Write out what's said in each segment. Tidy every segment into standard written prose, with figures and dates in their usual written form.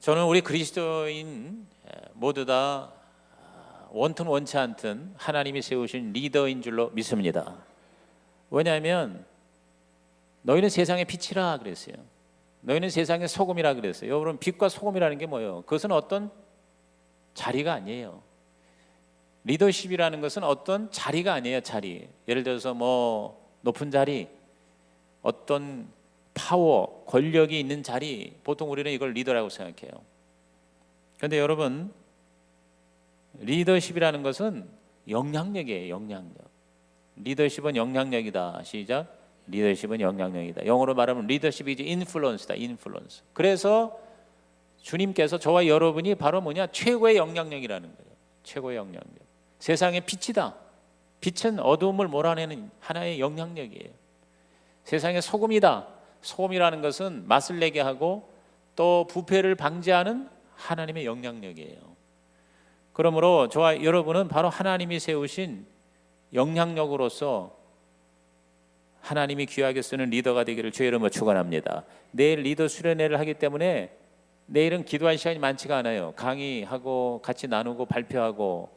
저는 우리 그리스도인 모두 다 원튼 원치 않든 하나님이 세우신 리더인 줄로 믿습니다. 왜냐하면 너희는 세상의 빛이라 그랬어요. 너희는 세상의 소금이라 그랬어요. 여러분, 빛과 소금이라는 게 뭐예요? 그것은 어떤 자리가 아니에요. 리더십이라는 것은 어떤 자리가 아니에요. 자리. 예를 들어서 뭐 높은 자리, 어떤 파워, 권력이 있는 자리, 보통 우리는 이걸 리더라고 생각해요. 그런데 여러분, 리더십이라는 것은 영향력이에요. 영향력. 리더십은 영향력이다. 시작. 리더십은 영향력이다. 영어로 말하면 리더십이 이제 인플루언스다. 인플루언스. 그래서 주님께서 저와 여러분이 바로 뭐냐? 최고의 영향력이라는 거예요. 최고의 영향력. 세상의 빛이다. 빛은 어두움을 몰아내는 하나의 영향력이에요. 세상의 소금이다. 소금이라는 것은 맛을 내게 하고 또 부패를 방지하는 하나님의 영향력이에요. 그러므로 저와 여러분은 바로 하나님이 세우신 영향력으로서 하나님이 귀하게 쓰는 리더가 되기를 주의 이름으로 축원합니다. 내일 리더 수련회를 하기 때문에 내일은 기도할 시간이 많지가 않아요. 강의하고 같이 나누고 발표하고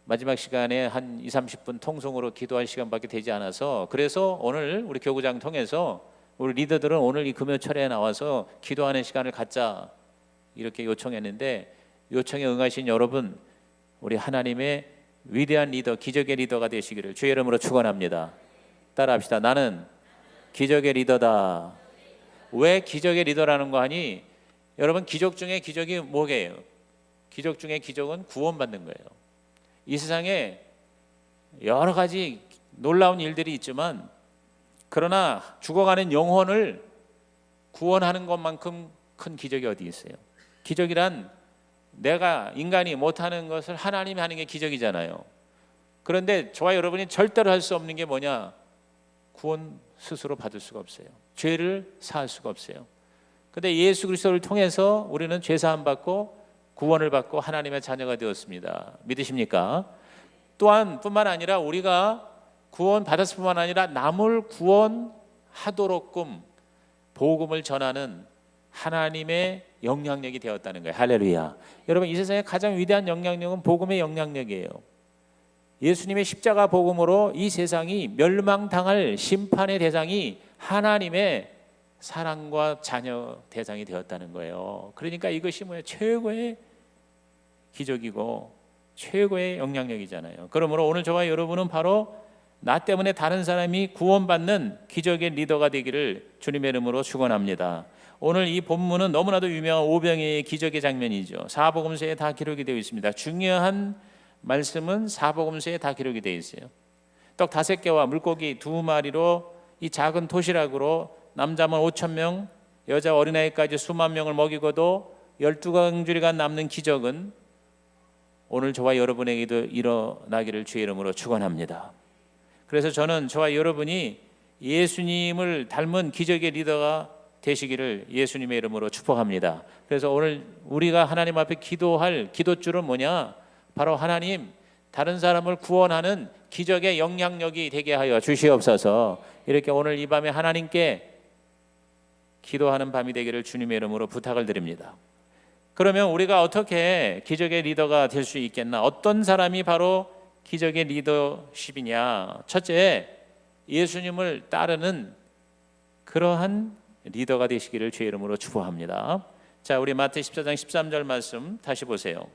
마지막 시간에 한 20-30분 통성으로 기도할 시간밖에 되지 않아서, 그래서 오늘 우리 교구장 통해서 우리 리더들은 오늘 이 금요철에 나와서 기도하는 시간을 갖자 이렇게 요청했는데, 요청에 응하신 여러분, 우리 하나님의 위대한 리더, 기적의 리더가 되시기를 주의 이름으로 축원합니다. 따라합시다. 나는 기적의 리더다. 왜 기적의 리더라는 거 하니? 여러분, 기적 중에 기적이 뭐게요? 기적 중에 기적은 구원받는 거예요. 이 세상에 여러 가지 놀라운 일들이 있지만, 그러나 죽어가는 영혼을 구원하는 것만큼 큰 기적이 어디 있어요? 기적이란 내가 인간이 못하는 것을 하나님이 하는 게 기적이잖아요. 그런데 저와 여러분이 절대로 할 수 없는 게 뭐냐? 구원 스스로 받을 수가 없어요. 죄를 사할 수가 없어요. 그런데 예수 그리스도를 통해서 우리는 죄 사함 받고 구원을 받고 하나님의 자녀가 되었습니다. 믿으십니까? 또한 뿐만 아니라 우리가 구원 받았을 뿐만 아니라 남을 구원하도록끔 복음을 전하는 하나님의 영향력이 되었다는 거예요. 할렐루야. 여러분, 이 세상의 가장 위대한 영향력은 복음의 영향력이에요. 예수님의 십자가 복음으로 이 세상이 멸망당할 심판의 대상이 하나님의 사랑과 자녀 대상이 되었다는 거예요. 그러니까 이것이 뭐예요? 최고의 기적이고 최고의 영향력이잖아요. 그러므로 오늘 저와 여러분은 바로 나 때문에 다른 사람이 구원받는 기적의 리더가 되기를 주님의 이름으로 축원합니다. 오늘 이 본문은 너무나도 유명한 오병이의 기적의 장면이죠. 사복음서에 다 기록이 되어 있습니다. 중요한 말씀은 사복음서에 다 기록이 되어 있어요. 떡 5개와 물고기 2마리로 이 작은 도시락으로 남자만 5,000명, 여자 어린아이까지 수만 명을 먹이고도 12강줄이가 남는 기적은 오늘 저와 여러분에게도 일어나기를 주의 이름으로 축원합니다. 그래서 저는 저와 여러분이 예수님을 닮은 기적의 리더가 되시기를 예수님의 이름으로 축복합니다. 그래서 오늘 우리가 하나님 앞에 기도할 기도줄은 뭐냐? 바로 하나님, 다른 사람을 구원하는 기적의 영향력이 되게 하여 주시옵소서. 이렇게 오늘 이 밤에 하나님께 기도하는 밤이 되기를 주님의 이름으로 부탁을 드립니다. 그러면 우리가 어떻게 기적의 리더가 될 수 있겠나? 어떤 사람이 바로 기적의 리더십이냐? 첫째, 예수님을 따르는 그러한 리더가 되시기를 주의 이름으로 축복합니다. 자, 우리 마태 14장 13절 말씀 다시 보세요.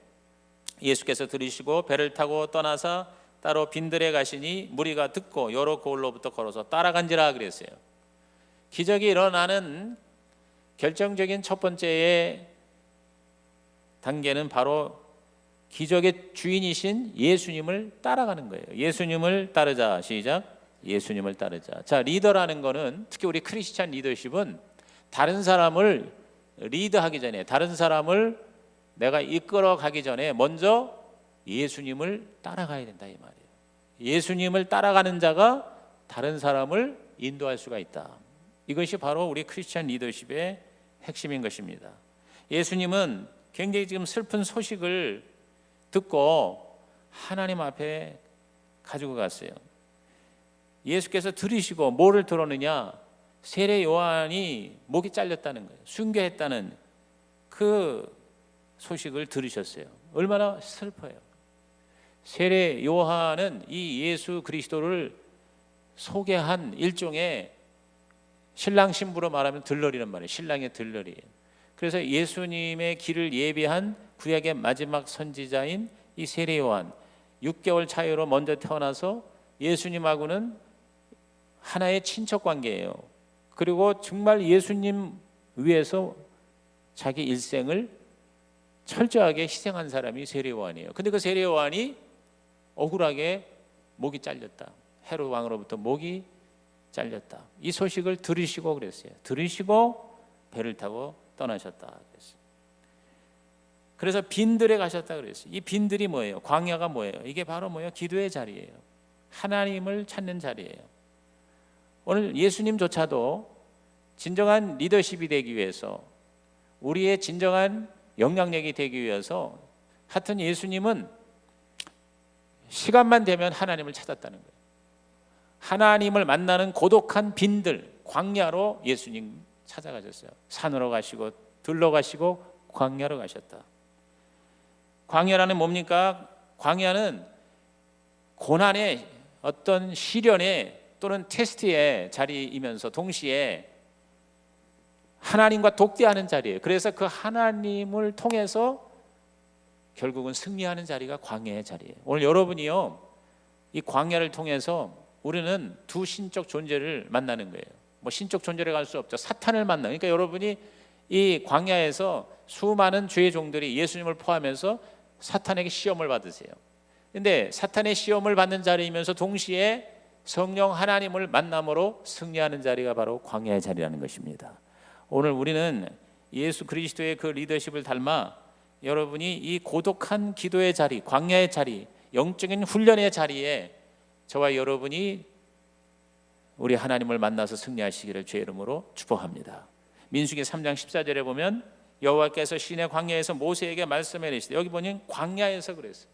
예수께서 들으시고 배를 타고 떠나사 따로 빈들에 가시니 무리가 듣고 여러 고을로부터 걸어서 따라간지라 그랬어요. 기적이 일어나는 결정적인 첫 번째의 단계는 바로 기적의 주인이신 예수님을 따라가는 거예요. 예수님을 따르자. 시작. 예수님을 따르자. 자, 리더라는 거는, 특히 우리 크리스찬 리더십은 다른 사람을 리드하기 전에, 다른 사람을 내가 이끌어 가기 전에 먼저 예수님을 따라가야 된다 이 말이에요. 예수님을 따라가는 자가 다른 사람을 인도할 수가 있다. 이것이 바로 우리 크리스찬 리더십의 핵심인 것입니다. 예수님은 굉장히 지금 슬픈 소식을 듣고 하나님 앞에 가지고 갔어요. 예수께서 들으시고 뭐를 들었느냐? 세례 요한이 목이 잘렸다는 거예요. 순교했다는 그 소식을 들으셨어요. 얼마나 슬퍼요. 세례 요한은 이 예수 그리스도를 소개한 일종의 신랑 신부로 말하면 들러리란 말이에요. 신랑의 들러리예요. 그래서 예수님의 길을 예비한 구약의 마지막 선지자인 이 세례 요한, 6개월 차이로 먼저 태어나서 예수님하고는 하나의 친척 관계예요. 그리고 정말 예수님 위해서 자기 일생을 철저하게 희생한 사람이 세례 요한이에요. 근데 그 세례 요한이 억울하게 목이 잘렸다. 헤롯 왕으로부터 목이 잘렸다. 이 소식을 들으시고 그랬어요. 들으시고 배를 타고 떠나셨다 그랬어요. 그래서 빈들에 가셨다 그랬어요. 이 빈들이 뭐예요? 광야가 뭐예요? 이게 바로 뭐예요? 기도의 자리예요. 하나님을 찾는 자리예요. 오늘 예수님조차도 진정한 리더십이 되기 위해서, 우리의 진정한 영향력이 되기 위해서, 하여튼 예수님은 시간만 되면 하나님을 찾았다는 거예요. 하나님을 만나는 고독한 빈들, 광야로 예수님 찾아가셨어요. 산으로 가시고 들러 가시고 광야로 가셨다. 광야라는 뭡니까? 광야는 고난의 어떤 시련의 또는 테스트의 자리이면서 동시에 하나님과 독대하는 자리예요. 그래서 그 하나님을 통해서 결국은 승리하는 자리가 광야의 자리예요. 오늘 여러분이요, 이 광야를 통해서 우리는 두 신적 존재를 만나는 거예요. 뭐 신적 존재를 갈 수 없죠. 사탄을 만나. 그러니까 여러분이 이 광야에서 수많은 죄의 종들이 예수님을 포함해서 사탄에게 시험을 받으세요. 근데 사탄의 시험을 받는 자리이면서 동시에 성령 하나님을 만남으로 승리하는 자리가 바로 광야의 자리라는 것입니다. 오늘 우리는 예수 그리스도의 그 리더십을 닮아 여러분이 이 고독한 기도의 자리, 광야의 자리, 영적인 훈련의 자리에 저와 여러분이 우리 하나님을 만나서 승리하시기를 주의 이름으로 축복합니다. 민수기 3장 14절에 보면 여호와께서 시내 광야에서 모세에게 말씀해 내시되, 여기 보니 광야에서 그랬어요.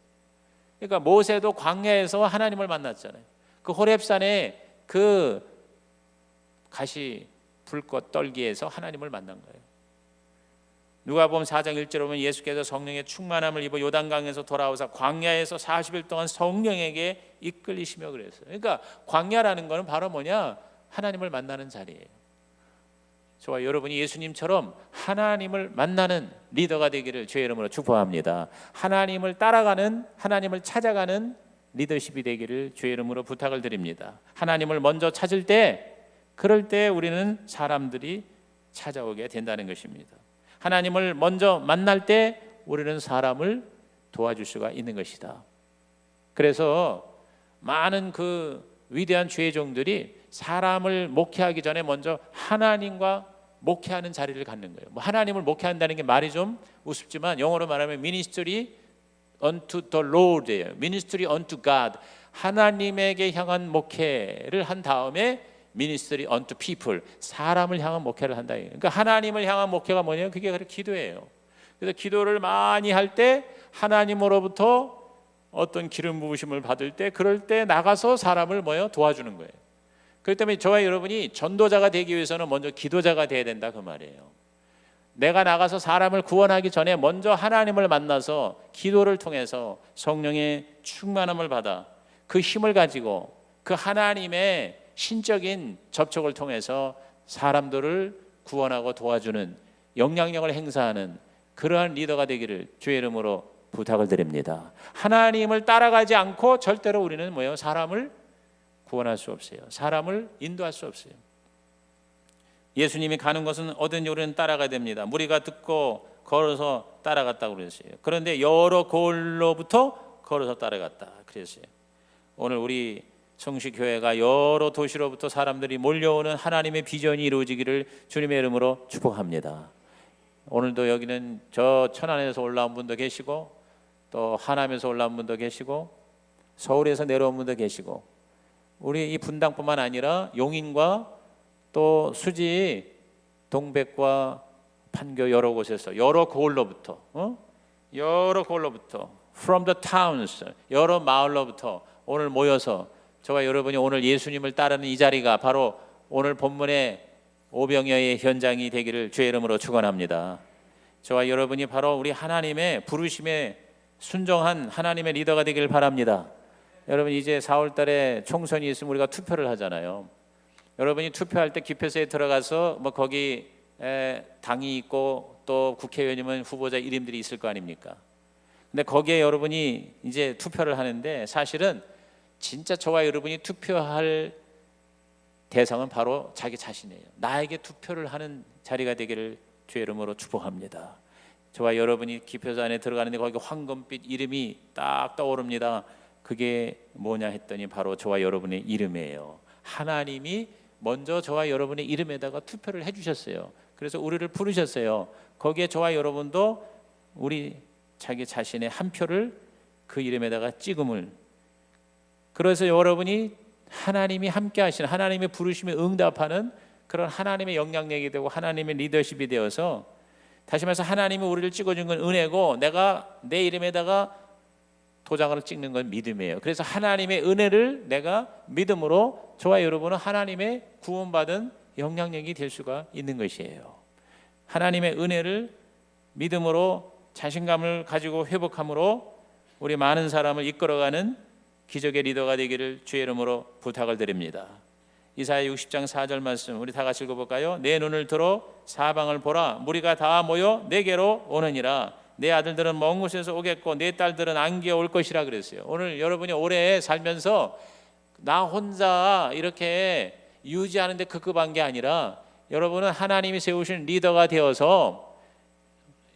그러니까 모세도 광야에서 하나님을 만났잖아요. 그 호렙산에 그 가시 불꽃 떨기에서 하나님을 만난 거예요. 누가복음 4장 1절에 보면 예수께서 성령의 충만함을 입어 요단강에서 돌아오사 광야에서 40일 동안 성령에게 이끌리시며 그랬어요. 그러니까 광야라는 거는 바로 뭐냐? 하나님을 만나는 자리예요. 저와 여러분이 예수님처럼 하나님을 만나는 리더가 되기를 주의 이름으로 축복합니다. 하나님을 따라가는, 하나님을 찾아가는 리더십이 되기를 주의 이름으로 부탁을 드립니다. 하나님을 먼저 찾을 때, 그럴 때 우리는 사람들이 찾아오게 된다는 것입니다. 하나님을 먼저 만날 때 우리는 사람을 도와줄 수가 있는 것이다. 그래서 많은 그 위대한 주의 종들이 사람을 목회하기 전에 먼저 하나님과 목회하는 자리를 갖는 거예요. 뭐 하나님을 목회한다는 게 말이 좀 우습지만 영어로 말하면 ministry unto the Lord예요. ministry unto God. 하나님에게 향한 목회를 한 다음에 ministry unto people, 사람을 향한 목회를 한다. 그러니까 하나님을 향한 목회가 뭐냐면 그게 바로 기도예요. 그래서 기도를 많이 할 때 하나님으로부터 어떤 기름 부으심을 받을 때, 그럴 때 나가서 사람을 도와주는 거예요. 그렇기 때문에 저와 여러분이 전도자가 되기 위해서는 먼저 기도자가 돼야 된다 그 말이에요. 내가 나가서 사람을 구원하기 전에 먼저 하나님을 만나서 기도를 통해서 성령의 충만함을 받아 그 힘을 가지고 그 하나님의 신적인 접촉을 통해서 사람들을 구원하고 도와주는 영향력을 행사하는 그러한 리더가 되기를 주의 이름으로 부탁을 드립니다. 하나님을 따라가지 않고 절대로 우리는 사람을 구원할 수 없어요. 사람을 인도할 수 없어요. 예수님이 가는 것은 어딘지 우리는 따라가야 됩니다. 무리가 듣고 걸어서 따라갔다고 그랬어요. 그런데 여러 고을로부터 걸어서 따라갔다 그랬어요. 오늘 우리 성시교회가 여러 도시로부터 사람들이 몰려오는 하나님의 비전이 이루어지기를 주님의 이름으로 축복합니다. 오늘도 여기는 저 천안에서 올라온 분도 계시고, 또 하남에서 올라온 분도 계시고, 서울에서 내려온 분도 계시고, 우리 이 분당뿐만 아니라 용인과 또 수지, 동백과 판교 여러 곳에서 여러 고을로부터 from the towns, 여러 마을로부터 오늘 모여서 저와 여러분이 오늘 예수님을 따르는 이 자리가 바로 오늘 본문의 오병이어의 현장이 되기를 주의 이름으로 축원합니다. 저와 여러분이 바로 우리 하나님의 부르심에 순종한 하나님의 리더가 되길 바랍니다. 여러분 이제 4월 달에 총선이 있으면 우리가 투표를 하잖아요. 여러분이 투표할 때 기표소에 들어가서 뭐 거기 당이 있고 또 국회의원이면 후보자 이름들이 있을 거 아닙니까? 근데 거기에 여러분이 이제 투표를 하는데 사실은 진짜 저와 여러분이 투표할 대상은 바로 자기 자신이에요. 나에게 투표를 하는 자리가 되기를 주의 이름으로 축복합니다. 저와 여러분이 기표소 안에 들어가는데 거기 황금빛 이름이 딱 떠오릅니다. 그게 뭐냐 했더니 바로 저와 여러분의 이름이에요. 하나님이 먼저 저와 여러분의 이름에다가 투표를 해주셨어요. 그래서 우리를 부르셨어요. 거기에 저와 여러분도 우리 자기 자신의 한 표를 그 이름에다가 찍음을, 그래서 여러분이 하나님이 함께 하시는 하나님의 부르심에 응답하는 그런 하나님의 영향력이 되고 하나님의 리더십이 되어서, 다시 말해서 하나님이 우리를 찍어준 건 은혜고 내가 내 이름에다가 도장을 찍는 건 믿음이에요. 그래서 하나님의 은혜를 내가 믿음으로 저와 여러분은 하나님의 구원받은 영향력이 될 수가 있는 것이에요. 하나님의 은혜를 믿음으로 자신감을 가지고 회복함으로 우리 많은 사람을 이끌어가는 기적의 리더가 되기를 주의 이름으로 부탁을 드립니다. 이사야 60장 4절 말씀 우리 다 같이 읽어볼까요? 내 눈을 들어 사방을 보라. 무리가 다 모여 내게로 오느니라. 내 아들들은 먼 곳에서 오겠고 내 딸들은 안기어 올 것이라 그랬어요. 오늘 여러분이 오래 살면서 나 혼자 이렇게 유지하는 데 급급한 게 아니라 여러분은 하나님이 세우신 리더가 되어서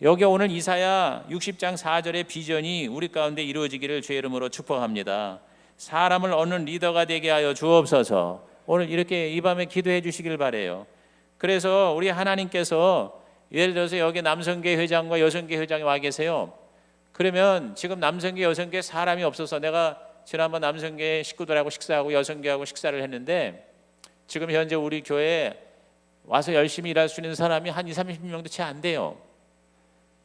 여기 오늘 이사야 60장 4절의 비전이 우리 가운데 이루어지기를 주의 이름으로 축복합니다. 사람을 얻는 리더가 되게 하여 주옵소서. 오늘 이렇게 이 밤에 기도해 주시길 바라요. 그래서 우리 하나님께서 예를 들어서 여기 남성계 회장과 여성계 회장이 와 계세요. 그러면 지금 남성계 여성계 사람이 없어서 내가 지난번 남성계 식구들하고 식사하고 여성계하고 식사를 했는데 지금 현재 우리 교회에 와서 열심히 일할 수 있는 사람이 한 20-30명도 채 안 돼요.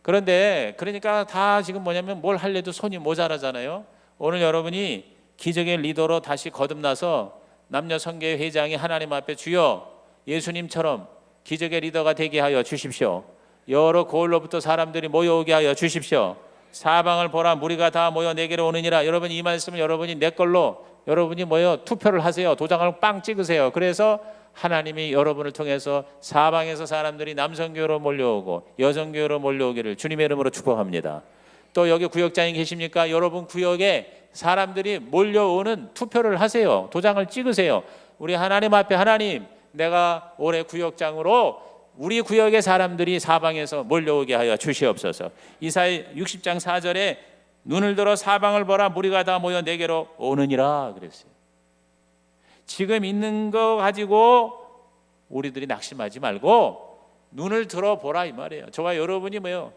그런데 그러니까 다 지금 뭐냐면 뭘 할래도 손이 모자라잖아요. 오늘 여러분이 기적의 리더로 다시 거듭나서 남녀 성계 회장이 하나님 앞에 주여 예수님처럼 기적의 리더가 되게 하여 주십시오. 여러 고을로부터 사람들이 모여오게 하여 주십시오. 사방을 보라 무리가 다 모여 내게로 오느니라. 여러분 이 말씀을 여러분이 내 걸로 여러분이 모여 투표를 하세요. 도장을 빵 찍으세요. 그래서 하나님이 여러분을 통해서 사방에서 사람들이 남성교회로 몰려오고 여성교회로 몰려오기를 주님의 이름으로 축복합니다. 또 여기 구역장이 계십니까? 여러분 구역에 사람들이 몰려오는 투표를 하세요. 도장을 찍으세요. 우리 하나님 앞에 하나님 내가 올해 구역장으로 우리 구역의 사람들이 사방에서 몰려오게 하여 주시옵소서. 이사야 60장 4절에 눈을 들어 사방을 보라 무리가 다 모여 내게로 오느니라 그랬어요. 지금 있는 거 가지고 우리들이 낙심하지 말고 눈을 들어보라 이 말이에요. 저와 여러분이 뭐예요?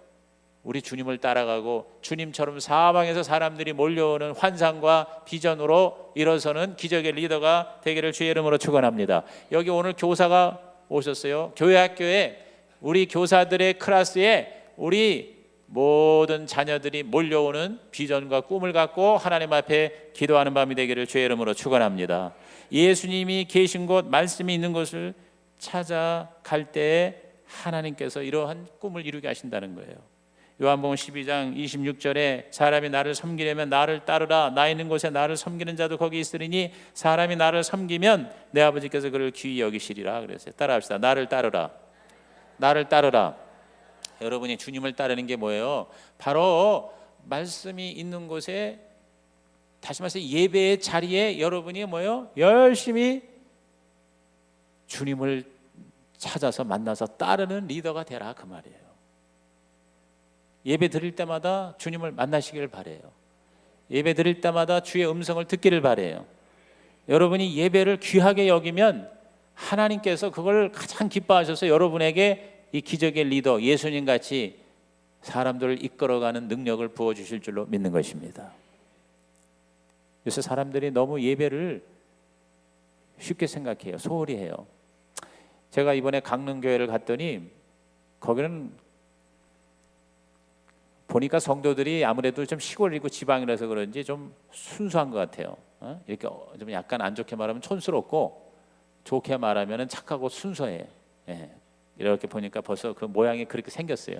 우리 주님을 따라가고 주님처럼 사방에서 사람들이 몰려오는 환상과 비전으로 일어서는 기적의 리더가 되기를 주의 이름으로 축원합니다. 여기 오늘 교사가 오셨어요. 교회 학교에 우리 교사들의 클래스에 우리 모든 자녀들이 몰려오는 비전과 꿈을 갖고 하나님 앞에 기도하는 밤이 되기를 주의 이름으로 축원합니다. 예수님이 계신 곳 말씀이 있는 곳을 찾아갈 때에 하나님께서 이러한 꿈을 이루게 하신다는 거예요. 요한복음 12장 26절에 사람이 나를 섬기려면 나를 따르라. 나 있는 곳에 나를 섬기는 자도 거기 있으리니 사람이 나를 섬기면 내 아버지께서 그를 귀히 여기시리라 그랬어요. 따라합시다. 나를 따르라. 나를 따르라. 여러분이 주님을 따르는 게 뭐예요? 바로 말씀이 있는 곳에 다시 말해서 예배의 자리에 여러분이 뭐예요? 열심히 주님을 찾아서 만나서 따르는 리더가 되라 그 말이에요. 예배 드릴 때마다 주님을 만나시기를 바래요. 예배 드릴 때마다 주의 음성을 듣기를 바래요. 여러분이 예배를 귀하게 여기면 하나님께서 그걸 가장 기뻐하셔서 여러분에게 이 기적의 리더 예수님같이 사람들을 이끌어가는 능력을 부어주실 줄로 믿는 것입니다. 요새 사람들이 너무 예배를 쉽게 생각해요. 소홀히 해요. 제가 이번에 강릉교회를 갔더니 거기는 보니까 성도들이 아무래도 좀 시골이고 지방이라서 그런지 좀 순수한 것 같아요. 이렇게 좀 약간 안 좋게 말하면 촌스럽고 좋게 말하면 착하고 순수해. 예. 이렇게 보니까 벌써 그 모양이 그렇게 생겼어요.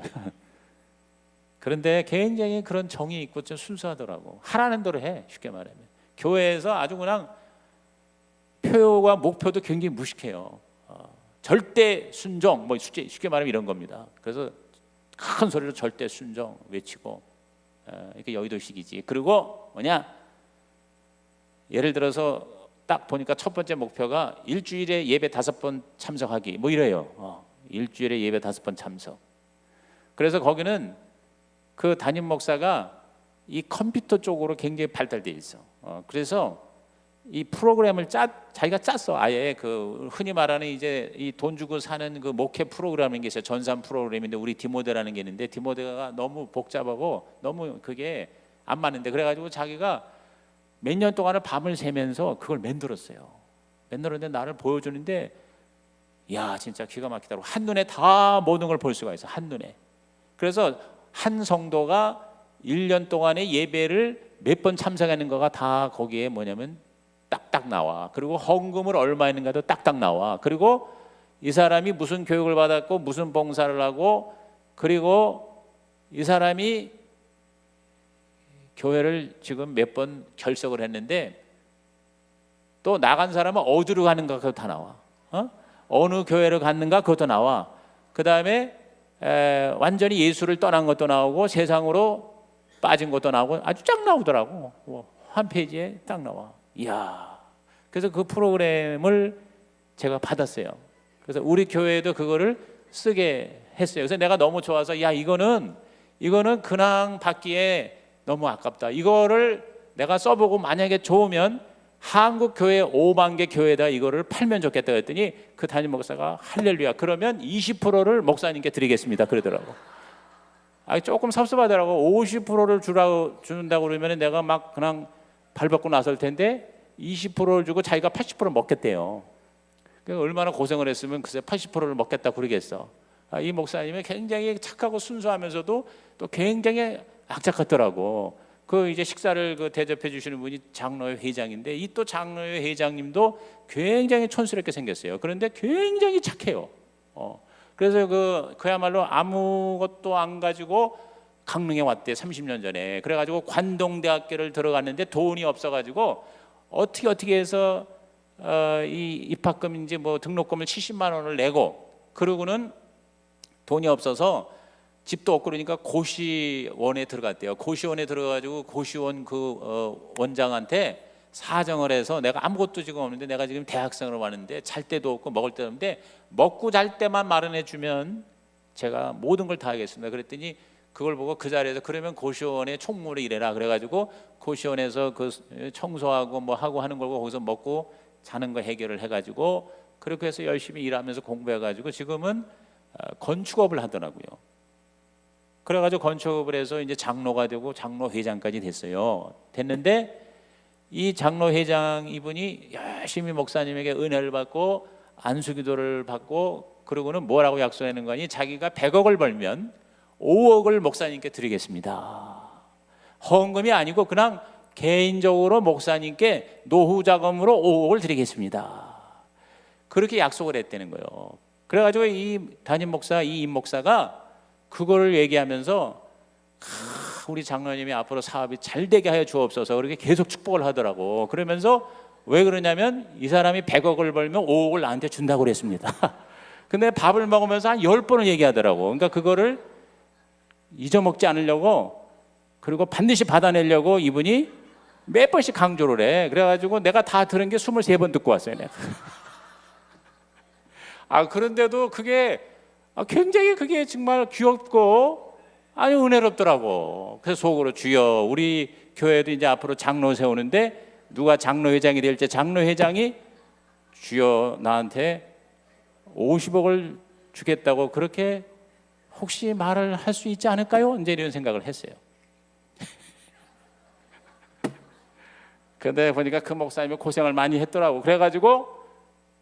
그런데 굉장히 그런 정이 있고 좀 순수하더라고. 하라는 대로 해. 쉽게 말하면 교회에서 아주 그냥 표와 목표도 굉장히 무식해요. 절대 순종, 뭐 쉽게 말하면 이런 겁니다. 그래서 큰 소리로 절대 순종 외치고 이렇게 여의도식이지. 그리고 뭐냐, 예를 들어서 딱 보니까 첫 번째 목표가 일주일에 예배 5번 참석하기 뭐 이래요. 일주일에 예배 5번 참석. 그래서 거기는 그 담임 목사가 이 컴퓨터 쪽으로 굉장히 발달돼 있어. 그래서 이 프로그램을 자기가 짰어. 아예 그 흔히 말하는 이제 이 돈 주고 사는 그 목회 프로그램인 게 있어요. 전산 프로그램인데 우리 디모데라는 게 있는데 디모데가 너무 복잡하고 너무 그게 안 맞는데 그래가지고 자기가 몇 년 동안을 밤을 새면서 그걸 만들었어요. 만들었는데 나를 보여주는데 야 진짜 기가 막히다고. 한눈에 다 모든 걸 볼 수가 있어. 한눈에. 그래서 한 성도가 1년 동안의 예배를 몇 번 참석하는 거가 다 거기에 뭐냐면 딱딱 나와. 그리고 헌금을 얼마 했는가도 딱딱 나와. 그리고 이 사람이 무슨 교육을 받았고 무슨 봉사를 하고 그리고 이 사람이 교회를 지금 몇 번 결석을 했는데 또 나간 사람은 어디로 가는가 그것도 다 나와. 어느 교회를 갔는가 그것도 나와. 그 다음에 완전히 예수를 떠난 것도 나오고 세상으로 빠진 것도 나오고 아주 쫙 나오더라고. 한 페이지에 딱 나와. 이야. 그래서 그 프로그램을 제가 받았어요. 그래서 우리 교회에도 그거를 쓰게 했어요. 그래서 내가 너무 좋아서 야 이거는 그냥 받기에 너무 아깝다. 이거를 내가 써보고 만약에 좋으면 한국 교회 5만 개 교회에다 이거를 팔면 좋겠다 그랬더니 그 담임 목사가 할렐루야. 그러면 20%를 목사님께 드리겠습니다. 그러더라고. 조금 섭섭하더라고. 50%를 준다고 그러면 내가 막 그냥 발벗고 나설 텐데 20%를 주고 자기가 80% 먹겠대요. 그러니까 얼마나 고생을 했으면 글쎄 80%를 먹겠다 그러겠어. 이 목사님은 굉장히 착하고 순수하면서도 또 굉장히 악착 같더라고. 그 이제 식사를 그 대접해 주시는 분이 장로회 회장인데 이 또 장로회 회장님도 굉장히 촌스럽게 생겼어요. 그런데 굉장히 착해요. 그래서 그야말로 아무것도 안 가지고 강릉에 왔대 30년 전에. 그래가지고 관동대학교를 들어갔는데 돈이 없어가지고 어떻게 해서 이 입학금인지 뭐 등록금을 70만 원을 내고 그러고는 돈이 없어서 집도 없고 그러니까 고시원에 들어갔대요. 고시원에 들어가지고 고시원 원장한테 사정을 해서 내가 아무것도 지금 없는데 내가 지금 대학생으로 왔는데 잘 데도 없고 먹을 데도 없는데 먹고 잘 때만 마련해 주면 제가 모든 걸 다 하겠습니다. 그랬더니 그걸 보고 그 자리에서 그러면 고시원에 총무를 일해라 그래가지고 고시원에서 그 청소하고 뭐 하고 하는 걸 거기서 먹고 자는 거 해결을 해가지고 그렇게 해서 열심히 일하면서 공부해가지고 지금은 건축업을 하더라고요. 그래가지고 건축업을 해서 이제 장로가 되고 장로 회장까지 됐어요. 됐는데 이 장로 회장 이분이 열심히 목사님에게 은혜를 받고 안수기도를 받고 그러고는 뭐라고 약속하는 거니? 자기가 100억을 벌면 5억을 목사님께 드리겠습니다. 헌금이 아니고 그냥 개인적으로 목사님께 노후 자금으로 5억을 드리겠습니다. 그렇게 약속을 했다는 거예요. 그래가지고 이 담임 목사, 이 임 목사가 그거를 얘기하면서 우리 장로님이 앞으로 사업이 잘 되게 하여 주옵소서 그렇게 계속 축복을 하더라고. 그러면서 왜 그러냐면 이 사람이 100억을 벌면 5억을 나한테 준다고 그랬습니다. 근데 밥을 먹으면서 한 10번을 얘기하더라고. 그러니까 그거를 잊어먹지 않으려고 그리고 반드시 받아내려고 이분이 몇 번씩 강조를 해. 그래가지고 내가 다 들은 게 23번 듣고 왔어요. 내가. 그런데도 그게 굉장히 그게 정말 귀엽고 아주 은혜롭더라고. 그래서 속으로 주여 우리 교회도 이제 앞으로 장로 세우는데 누가 장로 회장이 될지 장로 회장이 주여 나한테 50억을 주겠다고 그렇게 혹시 말을 할 수 있지 않을까요? 이제 이런 생각을 했어요. 근데 보니까 그 목사님이 고생을 많이 했더라고. 그래가지고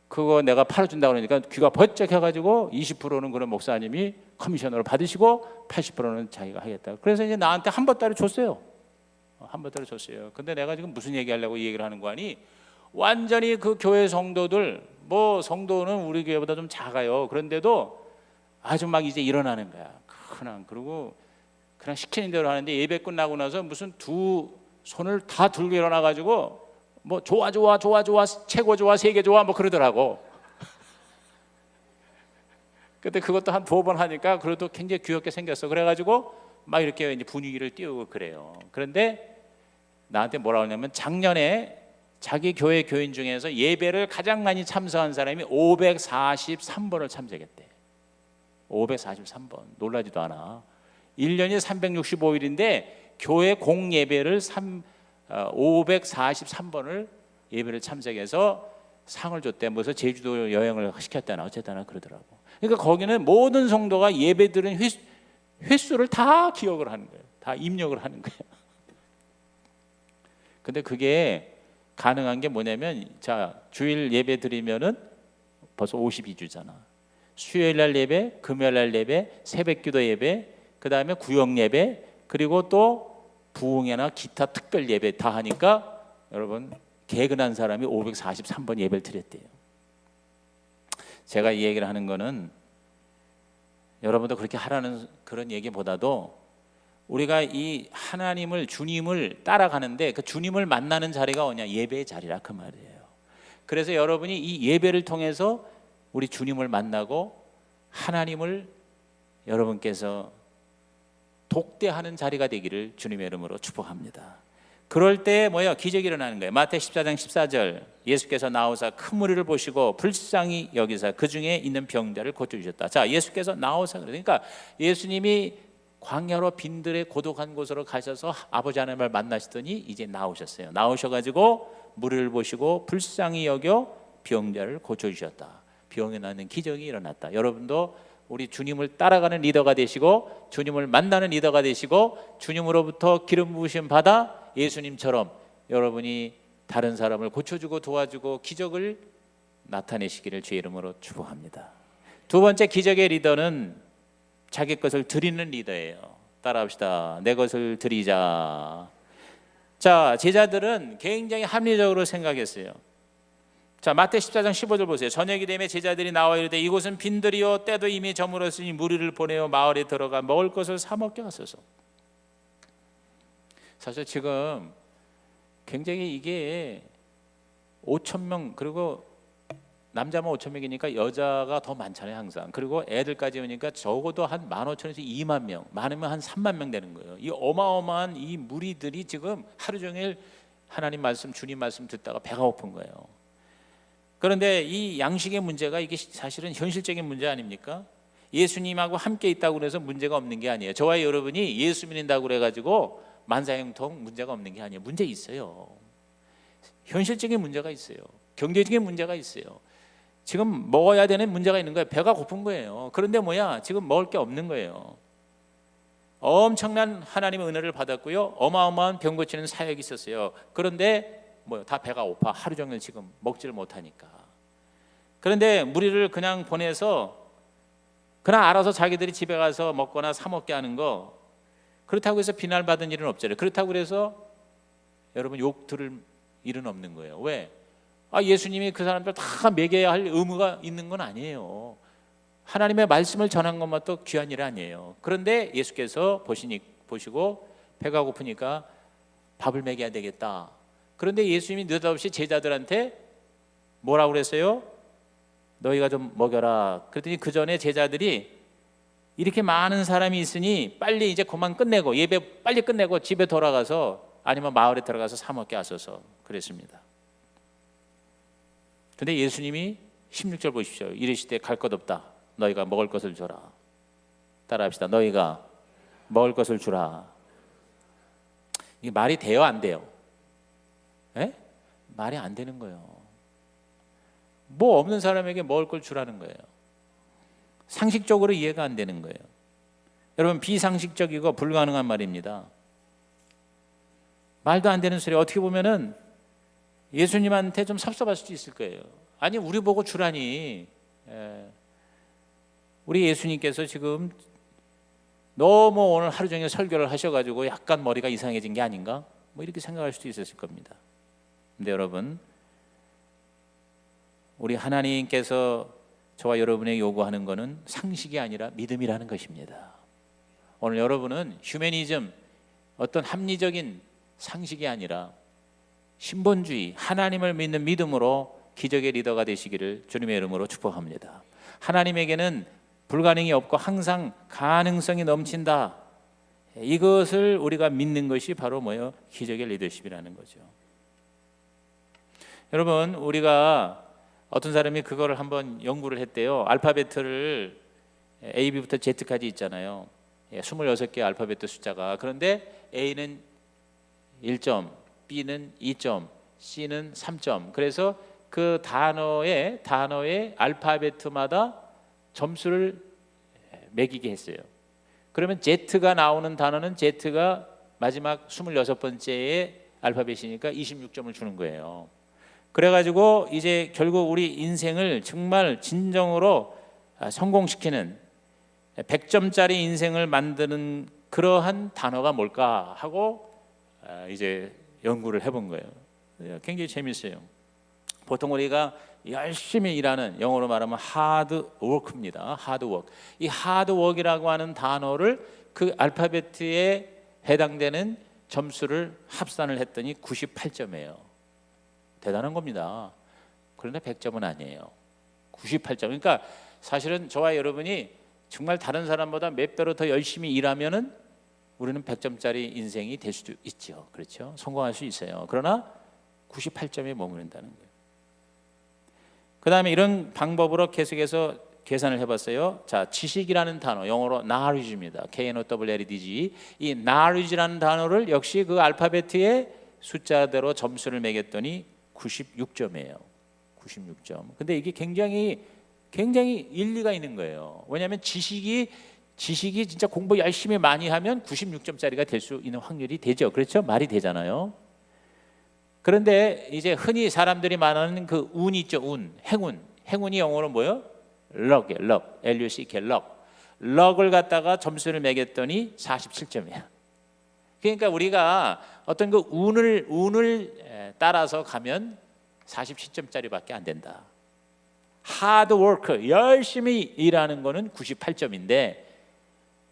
그거 내가 팔아준다고 그러니까 귀가 번쩍 해가지고 20%는 그런 목사님이 커미션으로 받으시고 80%는 자기가 하겠다. 그래서 이제 나한테 한 보따리 줬어요. 한 보따리 줬어요. 근데 내가 지금 무슨 얘기하려고 이 얘기를 하는 거 아니? 완전히 그 교회 성도들 뭐 성도는 우리 교회보다 좀 작아요. 그런데도 아주 막 이제 일어나는 거야. 그리고 그냥 시키는 대로 하는데 예배 끝나고 나서 무슨 두 손을 다 들고 일어나 가지고 뭐 좋아 좋아 좋아 좋아 최고 좋아 세계 좋아 뭐 그러더라고. 근데 그것도 한 2번 하니까 그래도 굉장히 귀엽게 생겼어. 그래가지고 막 이렇게 이제 분위기를 띄우고 그래요. 그런데 나한테 뭐라 그러냐면 작년에 자기 교회 교인 중에서 예배를 가장 많이 참석한 사람이 543번을 참석했대. 543번. 놀라지도 않아. 1년이 365일인데 교회 공예배를 543번을 예배를 참석해서 상을 줬대. 무슨 제주도 여행을 시켰다나 어쨌다나 그러더라고. 그러니까 거기는 모든 성도가 예배드린 횟수를 다 기억을 하는 거예요. 다 입력을 하는 거예요. 근데 그게 가능한 게 뭐냐면, 자, 주일 예배 드리면은 벌써 52주잖아. 수요일 날 예배, 금요일 날 예배, 새벽기도 예배, 그 다음에 구역 예배, 그리고 또 부흥회나 기타 특별 예배 다 하니까 여러분 개근한 사람이 543번 예배를 드렸대요. 제가 이 얘기를 하는 거는 여러분도 그렇게 하라는 그런 얘기보다도 우리가 이 하나님을, 주님을 따라가는데 그 주님을 만나는 자리가 뭐냐? 예배의 자리라 그 말이에요. 그래서 여러분이 이 예배를 통해서 우리 주님을 만나고 하나님을 여러분께서 독대하는 자리가 되기를 주님의 이름으로 축복합니다. 그럴 때 뭐예요? 기적이 일어나는 거예요. 마태 14장 14절 예수께서 나오사 큰 무리를 보시고 불쌍히 여기사 그 중에 있는 병자를 고쳐주셨다. 자, 예수께서 나오사, 그러니까 예수님이 광야로 빈들의 고독한 곳으로 가셔서 아버지 하나님을 만나시더니 이제 나오셨어요. 나오셔가지고 무리를 보시고 불쌍히 여겨 병자를 고쳐주셨다. 병이 나는 기적이 일어났다. 여러분도 우리 주님을 따라가는 리더가 되시고 주님을 만나는 리더가 되시고 주님으로부터 기름 부으심 받아 예수님처럼 여러분이 다른 사람을 고쳐주고 도와주고 기적을 나타내시기를 주의 이름으로 축복합니다. 두 번째 기적의 리더는 자기 것을 드리는 리더예요. 따라합시다. 내 것을 드리자. 자, 제자들은 굉장히 합리적으로 생각했어요. 자, 마태 14장 15절 보세요. 저녁이 되매 제자들이 나와 이르되 이곳은 빈들이요 때도 이미 저물었으니 무리를 보내어 마을에 들어가 먹을 것을 사 먹게 하소서. 사실 지금 굉장히 이게 5,000명, 그리고 남자만 5,000명이니까 여자가 더 많잖아요 항상. 그리고 애들까지 오니까 적어도 한 15,000에서 2만 명, 많으면 한 3만 명 되는 거예요. 이 어마어마한 이 무리들이 지금 하루 종일 하나님 말씀, 주님 말씀 듣다가 배가 고픈 거예요. 그런데 이 양식의 문제가 이게 사실은 현실적인 문제 아닙니까? 예수님하고 함께 있다고 그래서 문제가 없는 게 아니에요. 저와 여러분이 예수 믿는다고 그래가지고 만사형통 문제가 없는 게 아니에요. 문제 있어요. 현실적인 문제가 있어요. 경제적인 문제가 있어요. 지금 먹어야 되는 문제가 있는 거예요. 배가 고픈 거예요. 그런데 뭐야? 지금 먹을 게 없는 거예요. 엄청난 하나님의 은혜를 받았고요. 어마어마한 병 고치는 사역이 있었어요. 그런데 다 배가 고파. 하루 종일 지금 먹지를 못하니까. 그런데 무리를 그냥 보내서 그냥 알아서 자기들이 집에 가서 먹거나 사 먹게 하는 거, 그렇다고 해서 비난받은 일은 없잖아요. 그렇다고 해서 여러분 욕 들을 일은 없는 거예요. 왜? 예수님이 그 사람들 다 먹여야 할 의무가 있는 건 아니에요. 하나님의 말씀을 전한 것만도 귀한 일 아니에요. 그런데 예수께서 보시고 배가 고프니까 밥을 먹여야 되겠다. 그런데 예수님이 느닷없이 제자들한테 뭐라고 그랬어요? 너희가 좀 먹여라. 그랬더니 그 전에 제자들이 이렇게 많은 사람이 있으니 빨리 이제 그만 끝내고 예배 빨리 끝내고 집에 돌아가서 아니면 마을에 들어가서 사 먹게 하소서 그랬습니다. 근데 예수님이 16절 보십시오. 이르시되 갈 것 없다. 너희가 먹을 것을 줘라. 따라합시다. 너희가 먹을 것을 주라. 이게 말이 돼요, 안 돼요? 에? 말이 안 되는 거예요. 뭐 없는 사람에게 먹을 걸 주라는 거예요. 상식적으로 이해가 안 되는 거예요. 여러분, 비상식적이고 불가능한 말입니다. 말도 안 되는 소리. 어떻게 보면은 예수님한테 좀 섭섭할 수도 있을 거예요. 아니, 우리 보고 주라니. 우리 예수님께서 지금 너무 오늘 하루 종일 설교를 하셔가지고 약간 머리가 이상해진 게 아닌가? 뭐 이렇게 생각할 수도 있었을 겁니다. 근데 여러분, 우리 하나님께서 저와 여러분에게 요구하는 것은 상식이 아니라 믿음이라는 것입니다. 오늘 여러분은 휴머니즘, 어떤 합리적인 상식이 아니라 신본주의, 하나님을 믿는 믿음으로 기적의 리더가 되시기를 주님의 이름으로 축복합니다. 하나님에게는 불가능이 없고 항상 가능성이 넘친다. 이것을 우리가 믿는 것이 바로 뭐예요? 기적의 리더십이라는 거죠. 여러분, 우리가 어떤 사람이 그거를 한번 연구를 했대요. 알파벳을 AB부터 Z까지 있잖아요. 26개 알파벳 숫자가. 그런데 A는 1점, B는 2점, C는 3점. 그래서 그 단어의 알파벳마다 점수를 매기게 했어요. 그러면 Z가 나오는 단어는 Z가 마지막 26번째의 알파벳이니까 26점을 주는 거예요. 그래가지고 이제 결국 우리 인생을 정말 진정으로 성공시키는 100점짜리 인생을 만드는 그러한 단어가 뭘까 하고 이제 연구를 해본 거예요. 굉장히 재밌어요. 보통 우리가 열심히 일하는, 영어로 말하면 하드워크입니다. 하드워크. 이 하드워크라고 하는 단어를 그 알파벳에 해당되는 점수를 합산을 했더니 98점이에요. 대단한 겁니다. 그런데 100점은 아니에요. 98점. 그러니까 사실은 저와 여러분이 정말 다른 사람보다 몇 배로 더 열심히 일하면은 우리는 100점짜리 인생이 될 수도 있죠. 그렇죠? 성공할 수 있어요. 그러나 98점에 머무른다는 거예요. 그 다음에 이런 방법으로 계속해서 계산을 해봤어요. 자, 지식이라는 단어, 영어로 knowledge입니다. K-N-O-W-L-E-D-G. 이 knowledge라는 단어를 역시 그 알파벳의 숫자대로 점수를 매겼더니 96점이에요. 96점. 근데 이게 굉장히 일리가 있는 거예요. 왜냐하면 지식이 진짜 공부 열심히 많이 하면 96점짜리가 될 수 있는 확률이 되죠. 그렇죠? 말이 되잖아요. 그런데 이제 흔히 사람들이 말하는 그 운 있죠. 행운이 영어로 뭐예요? luck이에요. luck. L-U-C-K, luck. luck을 갖다가 점수를 매겼더니 47점이야. 그러니까 우리가 어떤 그 운을 따라서 가면 47점짜리밖에 안 된다. 하드워크, 열심히 일하는 거는 98점인데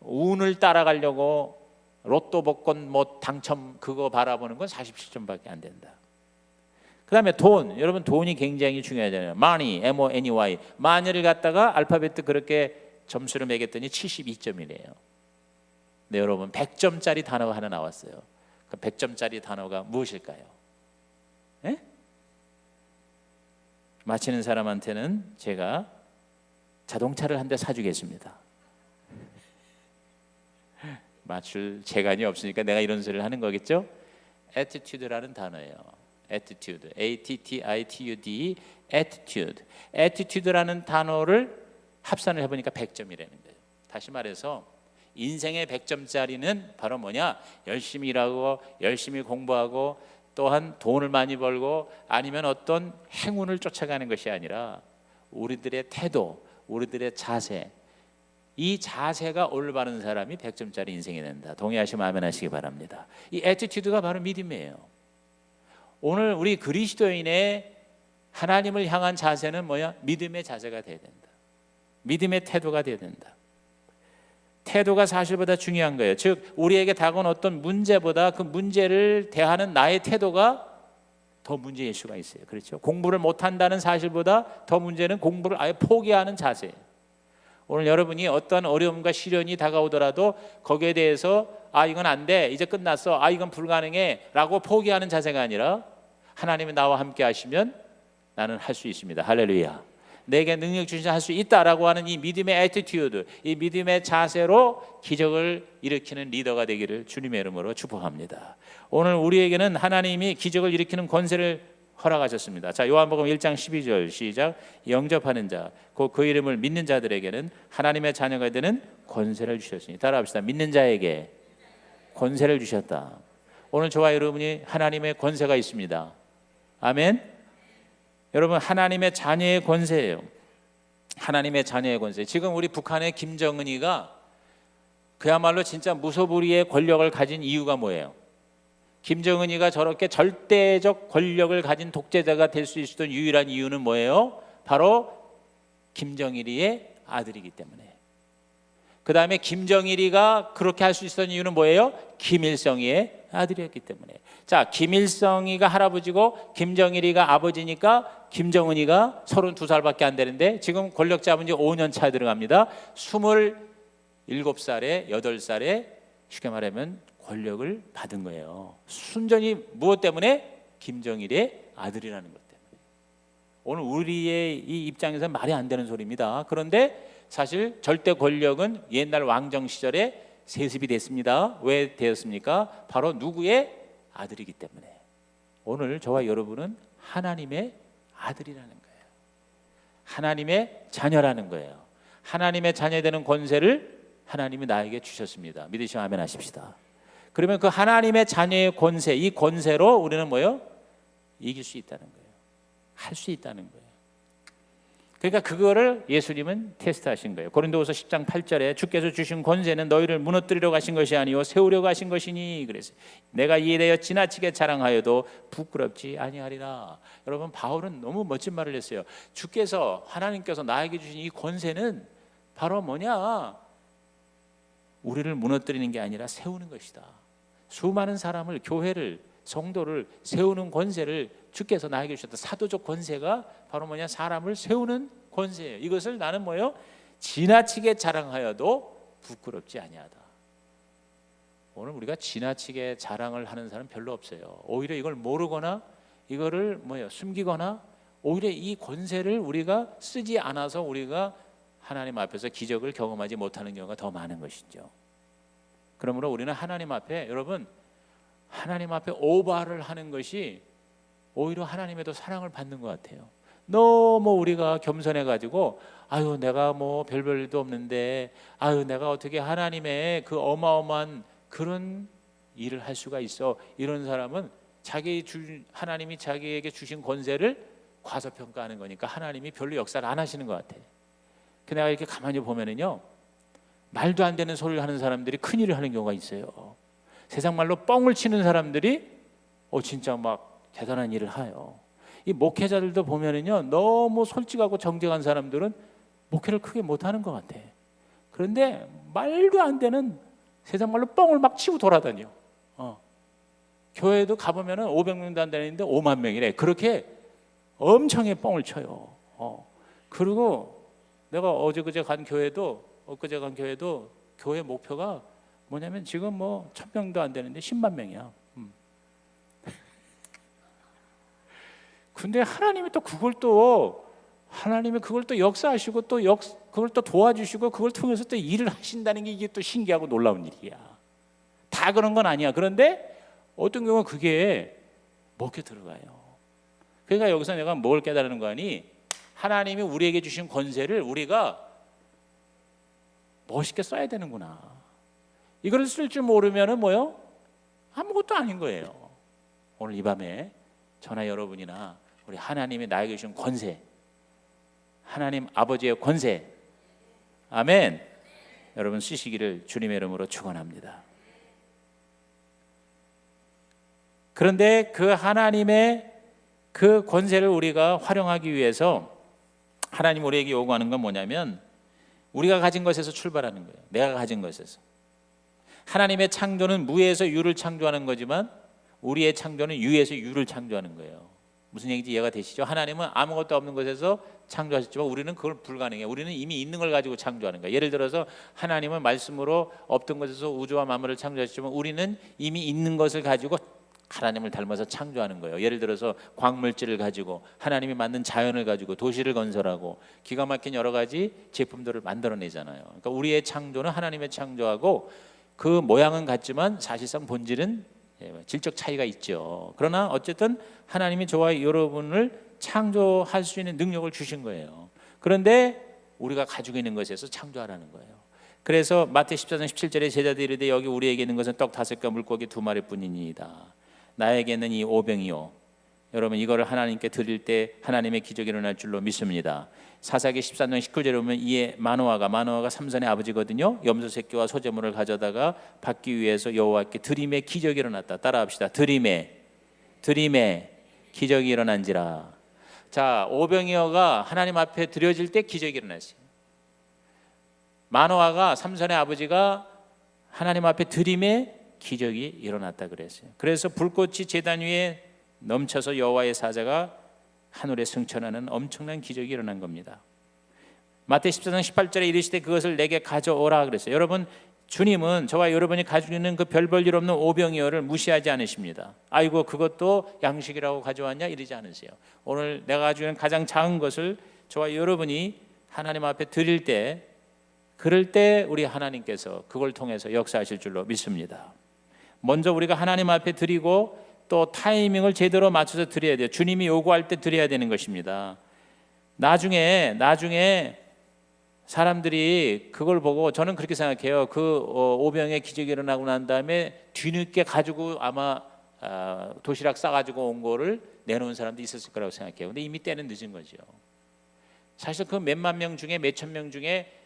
운을 따라가려고 로또 복권 뭐 당첨 그거 바라보는 건 47점밖에 안 된다. 그 다음에 돈, 여러분 돈이 굉장히 중요하잖아요. money, M-O-N-E-Y. 마니를 갖다가 알파벳 그렇게 점수를 매겼더니 72점이래요. 네, 여러분 100점짜리 단어가 하나 나왔어요. 그 100점짜리 단어가 무엇일까요? 네? 맞히는 사람한테는 제가 자동차를 한 대 사주겠습니다. 맞출 재간이 없으니까 내가 이런 소리를 하는 거겠죠? attitude라는 단어예요. attitude, A-T-T-I-T-U-D, attitude. attitude라는 단어를 합산을 해보니까 100점이라는 거예요. 다시 말해서 인생의 100점짜리는 바로 뭐냐? 열심히 일하고 열심히 공부하고 또한 돈을 많이 벌고 아니면 어떤 행운을 쫓아가는 것이 아니라 우리들의 태도, 우리들의 자세, 이 자세가 올바른 사람이 100점짜리 인생이 된다. 동의하시면 아멘 하시기 바랍니다. 이 애티튜드가 바로 믿음이에요. 오늘 우리 그리스도인의 하나님을 향한 자세는 뭐야? 믿음의 자세가 돼야 된다. 믿음의 태도가 돼야 된다. 태도가 사실보다 중요한 거예요. 즉 우리에게 다가온 어떤 문제보다 그 문제를 대하는 나의 태도가 더 문제일 수가 있어요. 그렇죠? 공부를 못한다는 사실보다 더 문제는 공부를 아예 포기하는 자세예요. 오늘 여러분이 어떤 어려움과 시련이 다가오더라도 거기에 대해서 이건 안 돼, 이제 끝났어, 이건 불가능해 라고 포기하는 자세가 아니라 하나님이 나와 함께 하시면 나는 할 수 있습니다. 할렐루야. 내게 능력 주시면 할 수 있다라고 하는 이 믿음의 애티튜드, 이 믿음의 자세로 기적을 일으키는 리더가 되기를 주님의 이름으로 축복합니다. 오늘 우리에게는 하나님이 기적을 일으키는 권세를 허락하셨습니다. 자, 요한복음 1장 12절 시작. 영접하는 자, 곧 그 이름을 믿는 자들에게는 하나님의 자녀가 되는 권세를 주셨으니. 따라합시다. 믿는 자에게 권세를 주셨다. 오늘 저와 여러분이 하나님의 권세가 있습니다. 아멘. 여러분 하나님의 자녀의 권세예요. 하나님의 자녀의 권세. 지금 우리 북한의 김정은이가 그야말로 진짜 무소불위의 권력을 가진 이유가 뭐예요? 김정은이가 저렇게 절대적 권력을 가진 독재자가 될 수 있었던 유일한 이유는 뭐예요? 바로 김정일이의 아들이기 때문에. 그 다음에 김정일이가 그렇게 할 수 있었던 이유는 뭐예요? 김일성이의 아들이었기 때문에. 자, 김일성이가 할아버지고 김정일이가 아버지니까 김정은이가 32살밖에 안 되는데 지금 권력 잡은 지 5년 차 들어갑니다. 27살에 8살에 쉽게 말하면 권력을 받은 거예요. 순전히 무엇 때문에? 김정일의 아들이라는 것 때문에. 오늘 우리의 이 입장에서는 말이 안 되는 소리입니다. 그런데 사실 절대 권력은 옛날 왕정 시절에 세습이 됐습니다. 왜 되었습니까? 바로 누구의 아들이기 때문에. 오늘 저와 여러분은 하나님의 아들이라는 거예요. 하나님의 자녀라는 거예요. 하나님의 자녀되는 권세를 하나님이 나에게 주셨습니다. 믿으시면 아멘 하십시다. 그러면 그 하나님의 자녀의 권세, 이 권세로 우리는 뭐요? 이길 수 있다는 거예요. 할 수 있다는 거예요. 그러니까 그거를 예수님은 테스트하신 거예요. 고린도후서 10장 8절에 주께서 주신 권세는 너희를 무너뜨리려 가신 것이 아니요 세우려 가신 것이니 그래서 내가 이에 대하여 지나치게 자랑하여도 부끄럽지 아니하리라. 여러분, 바울은 너무 멋진 말을 했어요. 주께서, 하나님께서 나에게 주신 이 권세는 바로 뭐냐? 우리를 무너뜨리는 게 아니라 세우는 것이다. 수많은 사람을, 교회를, 성도를 세우는 권세를 주께서 나에게 주셨다. 사도적 권세가 바로 뭐냐? 사람을 세우는 권세예요. 이것을 나는 뭐예요? 지나치게 자랑하여도 부끄럽지 아니하다. 오늘 우리가 지나치게 자랑을 하는 사람 별로 없어요. 오히려 이걸 모르거나 이거를 뭐예요? 숨기거나 오히려 이 권세를 우리가 쓰지 않아서 우리가 하나님 앞에서 기적을 경험하지 못하는 경우가 더 많은 것이죠. 그러므로 우리는 하나님 앞에, 여러분, 하나님 앞에 오바를 하는 것이 오히려 하나님의 사랑을 받는 것 같아요. 너무 우리가 겸손해가지고 아유 내가 뭐 별별 일도 없는데 아유 내가 어떻게 하나님의 그 어마어마한 그런 일을 할 수가 있어. 이런 사람은 하나님이 자기에게 주신 권세를 과소평가하는 거니까 하나님이 별로 역사를 안 하시는 것 같아요. 그 내가 이렇게 가만히 보면은요, 말도 안 되는 소리를 하는 사람들이 큰 일을 하는 경우가 있어요. 세상 말로 뻥을 치는 사람들이 진짜 막 대단한 일을 해요. 이 목회자들도 보면은요, 너무 솔직하고 정직한 사람들은 목회를 크게 못하는 것 같아. 그런데 말도 안 되는 세상 말로 뻥을 막 치고 돌아다녀. 교회도 가보면은 500명도 안 되는데 5만 명이래. 그렇게 엄청의 뻥을 쳐요. 그리고 내가 엊그제 간 교회도 교회 목표가 뭐냐면 지금 뭐 1000명도 안 되는데 10만 명이야. 근데 하나님이 또 그걸 또 역사하시고 그걸 또 도와주시고 그걸 통해서 또 일을 하신다는 게 이게 또 신기하고 놀라운 일이야. 다 그런 건 아니야. 그런데 어떤 경우는 그게 먹혀 들어가요. 그러니까 여기서 내가 뭘 깨달은 거 아니? 하나님이 우리에게 주신 권세를 우리가 멋있게 써야 되는구나. 이걸 쓸 줄 모르면은 뭐요? 아무것도 아닌 거예요. 오늘 이 밤에 저나 여러분이나 우리 하나님이 나에게 주신 권세, 하나님 아버지의 권세, 아멘. 여러분 쓰시기를 주님의 이름으로 축원합니다. 그런데 그 하나님의 그 권세를 우리가 활용하기 위해서 하나님 우리에게 요구하는 건 뭐냐면 우리가 가진 것에서 출발하는 거예요. 내가 가진 것에서. 하나님의 창조는 무에서 유를 창조하는 거지만 우리의 창조는 유에서 유를 창조하는 거예요. 무슨 얘기인지 이해가 되시죠? 하나님은 아무것도 없는 것에서 창조하셨지만 우리는 그걸 불가능해요. 우리는 이미 있는 걸 가지고 창조하는 거예요. 예를 들어서 하나님은 말씀으로 없던 것에서 우주와 만물을 창조하셨지만 우리는 이미 있는 것을 가지고 하나님을 닮아서 창조하는 거예요. 예를 들어서 광물질을 가지고 하나님이 만든 자연을 가지고 도시를 건설하고 기가 막힌 여러 가지 제품들을 만들어내잖아요. 그러니까 우리의 창조는 하나님의 창조하고 그 모양은 같지만 사실상 본질은 질적 차이가 있죠. 그러나 어쨌든 하나님이 저와 여러분을 창조할 수 있는 능력을 주신 거예요. 그런데 우리가 가지고 있는 것에서 창조하라는 거예요. 그래서 마태 14장 17절에 제자들이 이르되 여기 우리에게 있는 것은 떡 5개 물고기 2마리뿐이니이다. 나에게는 이 5병이요. 여러분 이거를 하나님께 드릴 때 하나님의 기적이 일어날 줄로 믿습니다. 사사기 14장 19절에 보면 이에 마노아가 삼손의 아버지거든요. 염소 새끼와 소재물을 가져다가 받기 위해서 여호와께 드림에 기적이 일어났다. 따라합시다. 드림에 기적이 일어난지라. 자, 5병이어가 하나님 앞에 드려질 때 기적이 일어났어요. 마노아가 삼손의 아버지가 하나님 앞에 드림에 기적이 일어났다 그랬어요. 그래서 불꽃이 제단 위에 넘쳐서 여호와의 사자가 하늘에 승천하는 엄청난 기적이 일어난 겁니다. 마태복음 14장 18절에 이르시되 그것을 내게 가져오라 그랬어요. 여러분, 주님은 저와 여러분이 가지고 있는 그 별 볼 일 없는 오병이어를 무시하지 않으십니다. 아이고 그것도 양식이라고 가져왔냐 이러지 않으세요. 오늘 내가 가지고 있는 가장 작은 것을 저와 여러분이 하나님 앞에 드릴 때, 그럴 때 우리 하나님께서 그걸 통해서 역사하실 줄로 믿습니다. 먼저 우리가 하나님 앞에 드리고 또 타이밍을 제대로 맞춰서 드려야 돼요. 주님이 요구할 때 드려야 되는 것입니다. 나중에 사람들이 그걸 보고, 저는 그렇게 생각해요. 그 오병의 기적이 일어나고 난 다음에 뒤늦게 가지고 아마 도시락 싸가지고 온 거를 내놓은 사람도 있었을 거라고 생각해요. 근데 이미 때는 늦은 거죠. 사실 그 몇만 명 중에 몇천 명 중에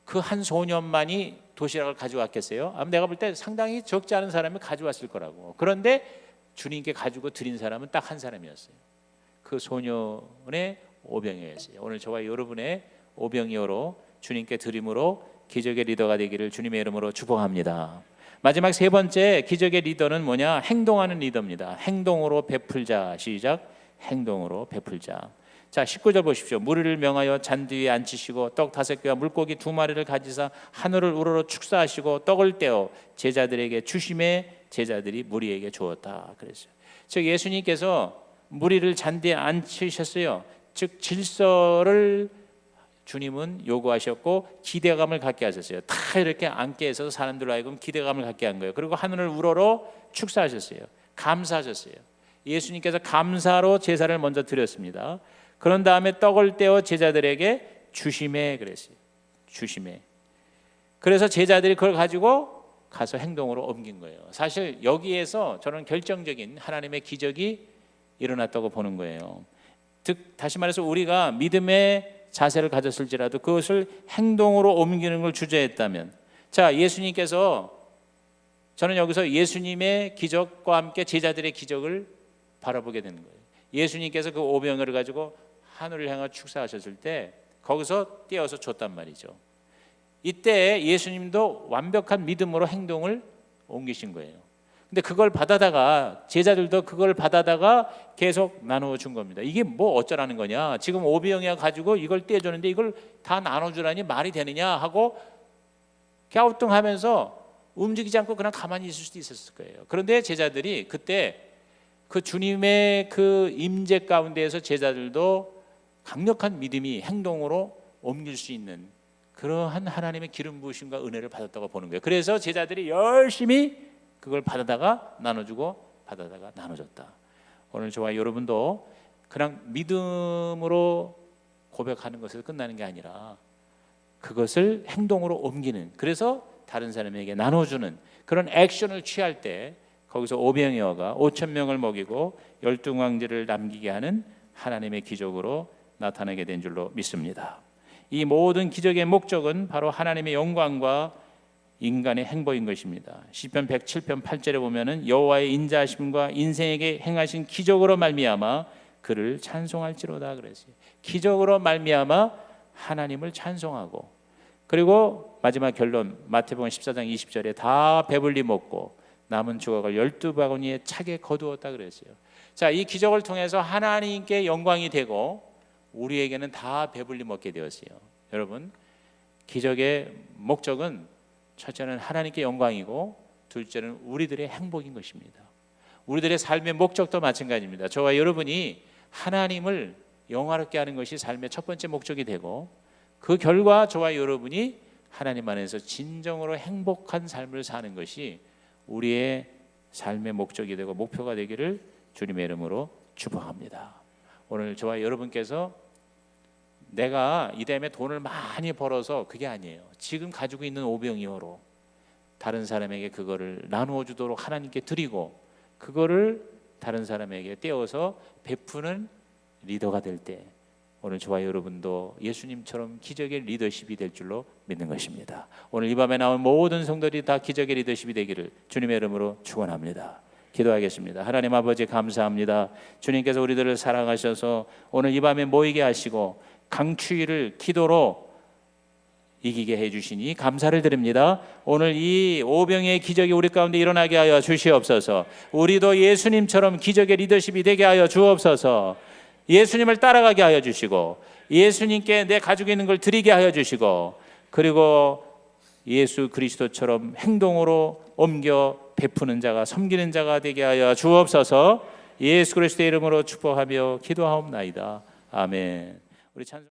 그 한 소년만이 도시락을 가져왔겠어요? 아마 내가 볼 때 상당히 적지 않은 사람이 가져왔을 거라고. 그런데 주님께 가지고 드린 사람은 딱 한 사람이었어요. 그 소년의 오병이어였어요. 오늘 저와 여러분의 오병이어로 주님께 드림으로 기적의 리더가 되기를 주님의 이름으로 축복합니다. 마지막 세 번째 기적의 리더는 뭐냐? 행동하는 리더입니다. 행동으로 베풀자. 시작. 행동으로 베풀자. 자, 19절 보십시오. 무리를 명하여 잔디 위에 앉히시고 떡 5개와 물고기 2마리를 가지사 하늘을 우러러 축사하시고 떡을 떼어 제자들에게 주심에 제자들이 무리에게 주었다 그랬어요. 즉 예수님께서 무리를 잔디에 앉히셨어요. 즉 질서를 주님은 요구하셨고 기대감을 갖게 하셨어요. 다 이렇게 앉게 해서 사람들로 하여금 기대감을 갖게 한 거예요. 그리고 하늘을 우러러 축사하셨어요. 감사하셨어요. 예수님께서 감사로 제사를 먼저 드렸습니다. 그런 다음에 떡을 떼어 제자들에게 주심에 그랬어요. 주심에. 그래서 제자들이 그걸 가지고 가서 행동으로 옮긴 거예요. 사실 여기에서 저는 결정적인 하나님의 기적이 일어났다고 보는 거예요. 즉 다시 말해서 우리가 믿음의 자세를 가졌을지라도 그것을 행동으로 옮기는 걸 주저했다면, 자, 예수님께서, 저는 여기서 예수님의 기적과 함께 제자들의 기적을 바라보게 되는 거예요. 예수님께서 그 오병이어를 가지고 하늘을 향해 축사하셨을 때 거기서 떼어서 줬단 말이죠. 이때 예수님도 완벽한 믿음으로 행동을 옮기신 거예요. 근데 그걸 받아다가 제자들도 그걸 받아다가 계속 나누어 준 겁니다. 이게 뭐 어쩌라는 거냐? 지금 오병이어 가지고 이걸 떼어줬는데 이걸 다 나눠주라니 말이 되느냐 하고 갸우뚱하면서 움직이지 않고 그냥 가만히 있을 수도 있었을 거예요. 그런데 제자들이 그때 그 주님의 그 임재 가운데에서 제자들도 강력한 믿음이 행동으로 옮길 수 있는 그러한 하나님의 기름 부으심과 은혜를 받았다고 보는 거예요. 그래서 제자들이 열심히 그걸 받아다가 나눠주고 받아다가 나눠줬다. 오늘 저와 여러분도 그냥 믿음으로 고백하는 것에서 끝나는 게 아니라 그것을 행동으로 옮기는, 그래서 다른 사람에게 나눠주는 그런 액션을 취할 때 거기서 오병이어가 5천 명을 먹이고 12광지를 남기게 하는 하나님의 기적으로 나타나게 된 줄로 믿습니다. 이 모든 기적의 목적은 바로 하나님의 영광과 인간의 행복인 것입니다. 시편 107편 8절에 보면은 여호와의 인자하심과 인생에게 행하신 기적으로 말미암아 그를 찬송할지로다 그랬어요. 기적으로 말미암아 하나님을 찬송하고, 그리고 마지막 결론 마태복음 14장 20절에 다 배불리 먹고 남은 조각을 12바구니에 차게 거두었다 그랬어요. 자, 이 기적을 통해서 하나님께 영광이 되고 우리에게는 다 배불리 먹게 되었어요. 여러분, 기적의 목적은 첫째는 하나님께 영광이고 둘째는 우리들의 행복인 것입니다. 우리들의 삶의 목적도 마찬가지입니다. 저와 여러분이 하나님을 영화롭게 하는 것이 삶의 첫 번째 목적이 되고, 그 결과 저와 여러분이 하나님 안에서 진정으로 행복한 삶을 사는 것이 우리의 삶의 목적이 되고 목표가 되기를 주님의 이름으로 축복합니다. 오늘 저와 여러분께서 내가 이 다음에 돈을 많이 벌어서 그게 아니에요. 지금 가지고 있는 오병이어로 다른 사람에게 그거를 나누어 주도록 하나님께 드리고 그거를 다른 사람에게 떼어서 베푸는 리더가 될 때 오늘 저와 여러분도 예수님처럼 기적의 리더십이 될 줄로 믿는 것입니다. 오늘 이 밤에 나온 모든 성도들이 다 기적의 리더십이 되기를 주님의 이름으로 축원합니다. 기도하겠습니다. 하나님 아버지 감사합니다. 주님께서 우리들을 사랑하셔서 오늘 이 밤에 모이게 하시고 강추위를 기도로 이기게 해주시니 감사를 드립니다. 오늘 이 오병의 기적이 우리 가운데 일어나게 하여 주시옵소서. 우리도 예수님처럼 기적의 리더십이 되게 하여 주옵소서. 예수님을 따라가게 하여 주시고 예수님께 내 가지고 있는 걸 드리게 하여 주시고 그리고 예수 그리스도처럼 행동으로 옮겨 베푸는 자가 섬기는 자가 되게 하여 주옵소서. 예수 그리스도의 이름으로 축복하며 기도하옵나이다. 아멘. 우리 찬송